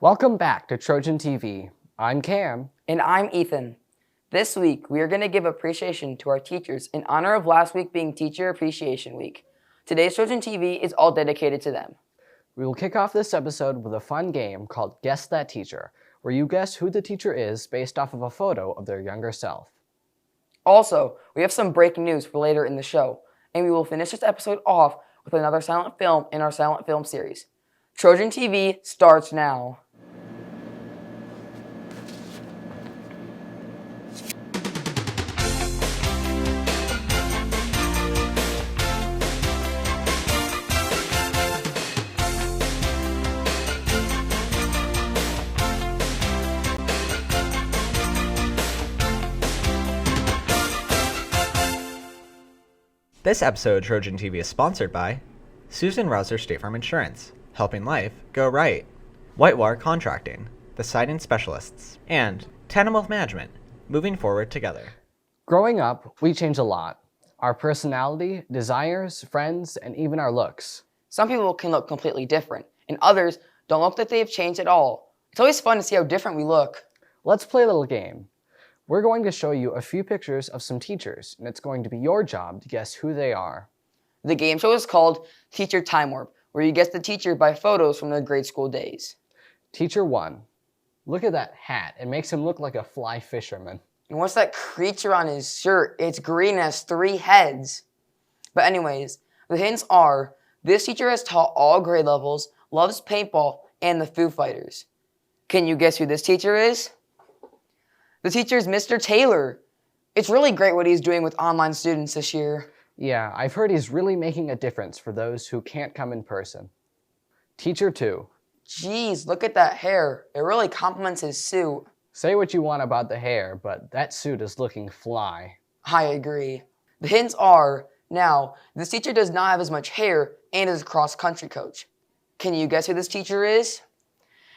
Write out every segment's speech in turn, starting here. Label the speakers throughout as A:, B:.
A: Welcome back to Trojan TV. I'm Cam.
B: And I'm Ethan. This week, we are going to give appreciation to our teachers in honor of last week being Teacher Appreciation Week. Today's Trojan TV is all dedicated to them.
A: We will kick off this episode with a fun game called Guess That Teacher, where you guess who the teacher is based off of a photo of their younger self.
B: Also, we have some breaking news for later in the show, and we will finish this episode off with another silent film in our silent film series. Trojan TV starts now.
C: This episode of Trojan TV is sponsored by Susan Rouser State Farm Insurance, helping life go right, Whitewater Contracting, the siding specialists, and Tandem Wealth Management, moving forward together.
A: Growing up, we change a lot. Our personality, desires, friends, and even our looks.
B: Some people can look completely different, and others don't look like they've changed at all. It's always fun to see how different we look.
A: Let's play a little game. We're going to show you a few pictures of some teachers, and it's going to be your job to guess who they are.
B: The game show is called Teacher Timewarp, where you guess the teacher by photos from their grade school days.
A: Teacher 1. Look at that hat. It makes him look like a fly fisherman.
B: And what's that creature on his shirt? It's green and has 3 heads. But anyways, the hints are, this teacher has taught all grade levels, loves paintball, and the Foo Fighters. Can you guess who this teacher is? The teacher is Mr. Taylor. It's really great what he's doing with online students this year.
A: Yeah, I've heard he's really making a difference for those who can't come in person. Teacher 2.
B: Jeez, look at that hair. It really complements his suit.
A: Say what you want about the hair, but that suit is looking fly.
B: I agree. The hints are, now, this teacher does not have as much hair and is a cross-country coach. Can you guess who this teacher is?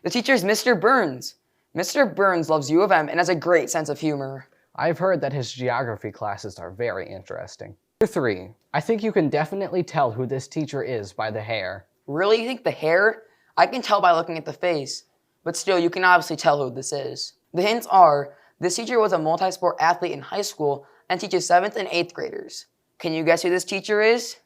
B: The teacher is Mr. Burns. Mr. Burns loves U of M and has a great sense of humor.
A: I've heard that his geography classes are very interesting. Teacher 3. I think you can definitely tell who this teacher is by the hair.
B: Really? You think the hair? I can tell by looking at the face. But still, you can obviously tell who this is. The hints are, this teacher was a multi-sport athlete in high school and teaches 7th and 8th graders. Can you guess who this teacher is?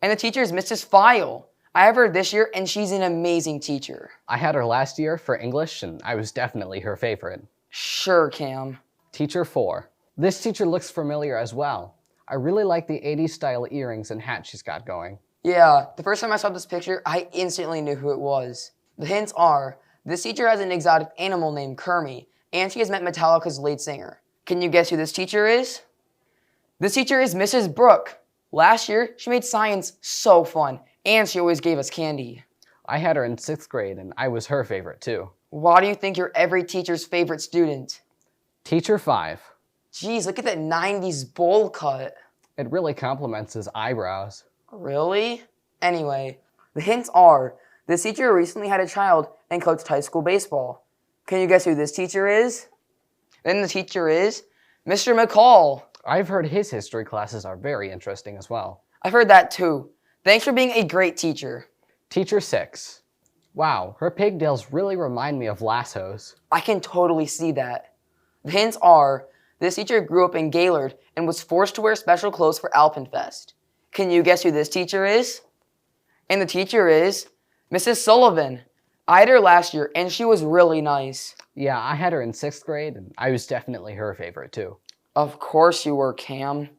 B: And the teacher is Mrs. File. I have her this year, and she's an amazing teacher.
A: I had her last year for English, and I was definitely her favorite.
B: Sure, Cam.
A: Teacher 4. This teacher looks familiar as well. I really like the 80s style earrings and hat she's got going.
B: Yeah, the first time I saw this picture, I instantly knew who it was. The hints are, this teacher has an exotic animal named Kermie, and she has met Metallica's lead singer. Can you guess who this teacher is? This teacher is Mrs. Brooke. Last year, she made science so fun, and she always gave us candy.
A: I had her in 6th grade, and I was her favorite too.
B: Why do you think you're every teacher's favorite student?
A: Teacher 5.
B: Jeez, look at that 90s bowl cut.
A: It really complements his eyebrows.
B: Really? Anyway, the hints are, this teacher recently had a child and coached high school baseball. Can you guess who this teacher is? Then the teacher is Mr. McCall.
A: I've heard his history classes are very interesting as well.
B: I've heard that too. Thanks for being a great teacher.
A: Teacher 6. Wow, her pigtails really remind me of lassos.
B: I can totally see that. The hints are, this teacher grew up in Gaylord and was forced to wear special clothes for Alpenfest. Can you guess who this teacher is? And the teacher is Mrs. Sullivan. I had her last year and she was really nice.
A: Yeah, I had her in 6th grade and I was definitely her favorite too.
B: Of course you were, Cam.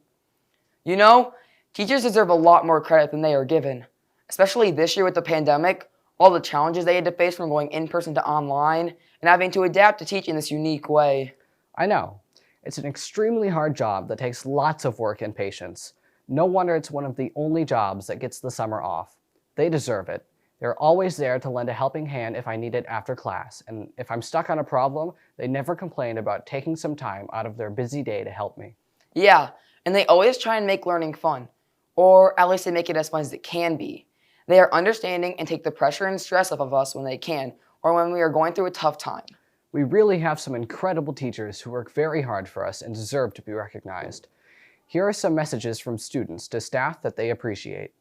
B: You know, teachers deserve a lot more credit than they are given. Especially this year with the pandemic, all the challenges they had to face from going in person to online and having to adapt to teach in this unique way.
A: I know. It's an extremely hard job that takes lots of work and patience. No wonder it's one of the only jobs that gets the summer off. They deserve it. They're always there to lend a helping hand if I need it after class, and if I'm stuck on a problem, they never complain about taking some time out of their busy day to help me.
B: Yeah, and they always try and make learning fun, or at least they make it as fun as it can be. They are understanding and take the pressure and stress off of us when they can, or when we are going through a tough time.
A: We really have some incredible teachers who work very hard for us and deserve to be recognized. Here are some messages from students to staff that they appreciate.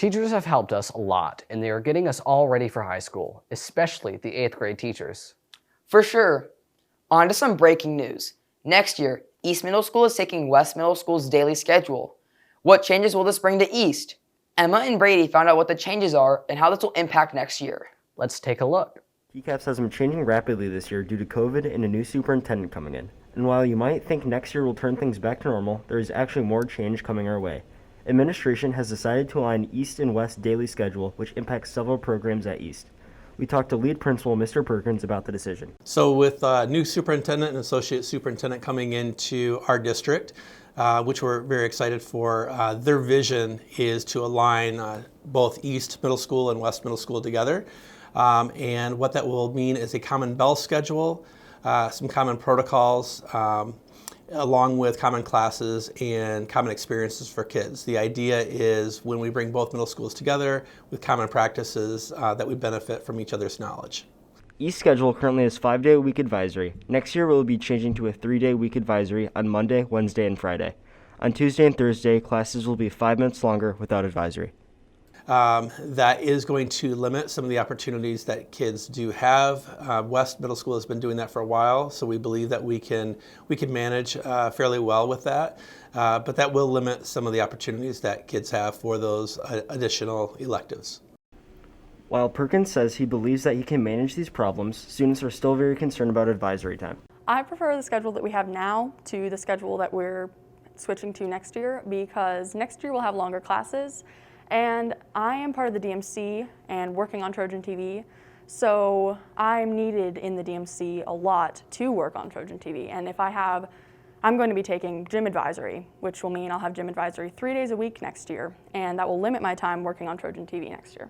A: Teachers have helped us a lot, and they are getting us all ready for high school, especially the 8th grade teachers.
B: For sure. On to some breaking news. Next year, East Middle School is taking West Middle School's daily schedule. What changes will this bring to East? Emma and Brady found out what the changes are and how this will impact next year.
A: Let's take a look.
D: TCAPS has been changing rapidly this year due to COVID and a new superintendent coming in. And while you might think next year will turn things back to normal, there is actually more change coming our way. Administration has decided to align East and West daily schedule, which impacts several programs at East. We talked to lead principal Mr. Perkins about the decision.
E: So with new superintendent and associate superintendent coming into our district, which we're very excited for, their vision is to align both East Middle School and West Middle School together. And what that will mean is a common bell schedule, some common protocols, along with common classes and common experiences for kids. The idea is when we bring both middle schools together with common practices that we benefit from each other's knowledge.
D: East schedule currently has 5-day-a-week advisory. Next year we'll be changing to a 3-day-week advisory on Monday, Wednesday, and Friday. On Tuesday and Thursday, classes will be 5 minutes longer without advisory.
E: That is going to limit some of the opportunities that kids do have. West Middle School has been doing that for a while, so we believe that we can manage fairly well with that. But that will limit some of the opportunities that kids have for those additional electives.
D: While Perkins says he believes that he can manage these problems, students are still very concerned about advisory time.
F: I prefer the schedule that we have now to the schedule that we're switching to next year, because next year we'll have longer classes. And I am part of the DMC and working on Trojan TV, so I'm needed in the DMC a lot to work on Trojan TV. And I'm going to be taking gym advisory, which will mean I'll have gym advisory 3 days a week next year, and that will limit my time working on Trojan TV next year.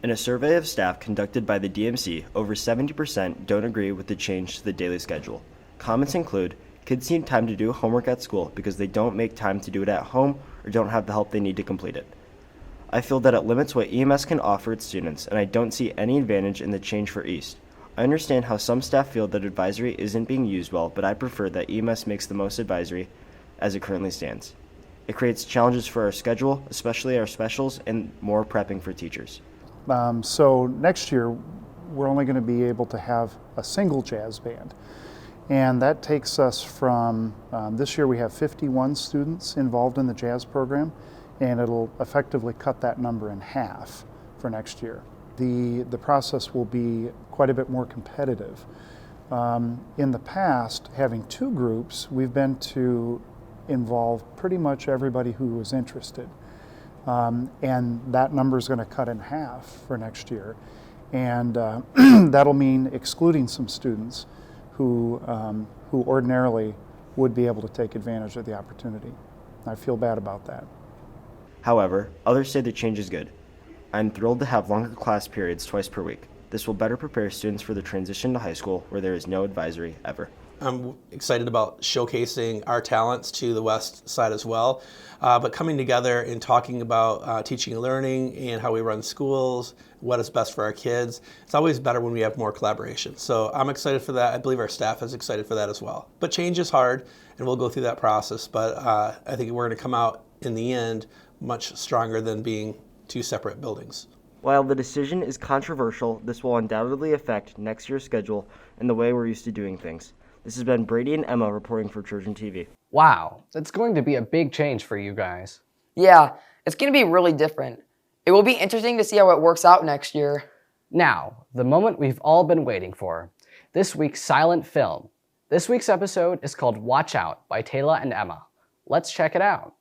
D: In a survey of staff conducted by the DMC, over 70% don't agree with the change to the daily schedule. Comments include, kids need time to do homework at school because they don't make time to do it at home or don't have the help they need to complete it. I feel that it limits what EMS can offer its students, and I don't see any advantage in the change for East. I understand how some staff feel that advisory isn't being used well, but I prefer that EMS makes the most advisory as it currently stands. It creates challenges for our schedule, especially our specials, and more prepping for teachers.
G: So next year, we're only going to be able to have a single jazz band. And that takes us from, this year we have 51 students involved in the jazz program, and it'll effectively cut that number in half for next year. The process will be quite a bit more competitive. In the past, having 2 groups, we've been to involve pretty much everybody who was interested. And that number is going to cut in half for next year. And that'll mean excluding some students who ordinarily would be able to take advantage of the opportunity. I feel bad about that.
D: However, others say the change is good. I'm thrilled to have longer class periods twice per week. This will better prepare students for the transition to high school where there is no advisory ever.
E: I'm excited about showcasing our talents to the West side as well, but coming together and talking about teaching and learning and how we run schools, what is best for our kids. It's always better when we have more collaboration. So I'm excited for that. I believe our staff is excited for that as well. But change is hard, and we'll go through that process, but I think we're going to come out in the end much stronger than being 2 separate buildings.
D: While the decision is controversial, this will undoubtedly affect next year's schedule and the way we're used to doing things. This has been Brady and Emma reporting for Trojan TV.
A: Wow, that's going to be a big change for you guys.
B: Yeah, it's going to be really different. It will be interesting to see how it works out next year.
A: Now, the moment we've all been waiting for. This week's silent film. This week's episode is called Watch Out by Taylor and Emma. Let's check it out.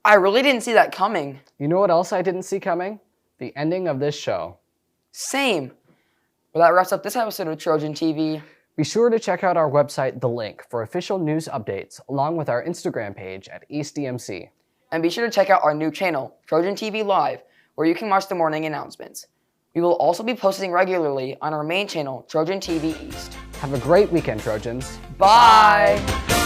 B: I really didn't see that coming.
A: You know what else I didn't see coming? The ending of this show.
B: Same. Well, that wraps up this episode of Trojan TV.
A: Be sure to check out our website, The Link, for official news updates, along with our Instagram page at EastDMC.
B: And be sure to check out our new channel, Trojan TV Live, where you can watch the morning announcements. We will also be posting regularly on our main channel, Trojan TV East.
A: Have a great weekend, Trojans.
B: Bye!